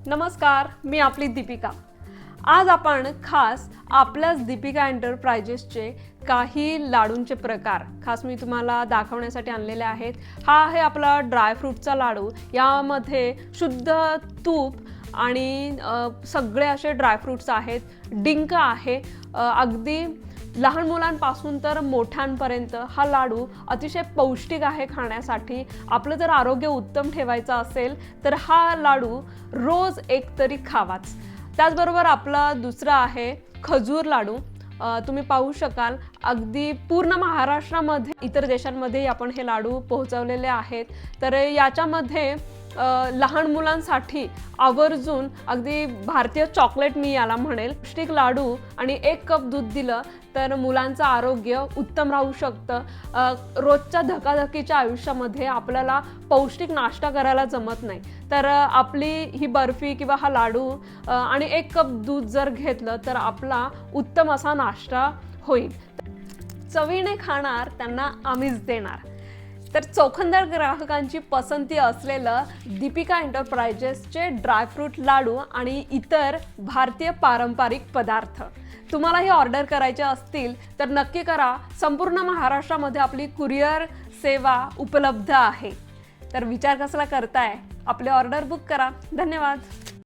नमस्कार, मी आपली दीपिका। आज आपण खास आपल्याच दीपिका एंटरप्राइजेसचे काही लाडूंचे प्रकार खास मी तुम्हाला दाखवण्यासाठी आणलेले आहेत। हा आहे आपला ड्राय फ्रूटचा लाडू। यामध्ये शुद्ध तूप आणि सगळे असे ड्राय फ्रूट्स आहेत, डिंक आहे। अगदी लहान मुलांपासून तर मोठ्यांपर्यंत हा लाडू अतिशय पौष्टिक आहे खाण्यासाठी। आपलं जर आरोग्य उत्तम ठेवायचं असेल तर हा लाडू रोज एक तरी खावाच। त्याचबरोबर आपला दुसरा आहे खजूर लाडू। तुम्ही पाहू शकाल अगदी पूर्ण महाराष्ट्रामध्ये इतर देशांमध्ये आपण हे लाडू पोहोचवलेले आहेत। तर याच्यामध्ये लहान मुलांसाठी आवर्जून अगदी भारतीय चॉकलेट मी याला म्हणेल। पौष्टिक लाडू आणि 1 कप दूध दिलं तर मुलांचं आरोग्य उत्तम राहू शकतं। रोजच्या धकाधकीच्या आयुष्यामध्ये आपल्याला पौष्टिक नाश्ता करायला जमत नाही, तर आपली ही बर्फी किंवा हा लाडू आणि 1 कप दूध जर घेतलं तर आपला उत्तम असा नाश्ता होईल। चवीने खाणार त्यांना आम्हीच देणार। तर चोखंदळ ग्राहकांची पसंती असलेलं दीपिका एंटरप्राइजेसचे ड्रायफ्रूट लाडू आणि इतर भारतीय पारंपरिक पदार्थ तुम्हाला हे ऑर्डर करायचे असतील तर नक्की करा। संपूर्ण महाराष्ट्रामध्ये आपली कुरिअर सेवा उपलब्ध आहे। तर विचार कसला करताय, आपले ऑर्डर बुक करा। धन्यवाद।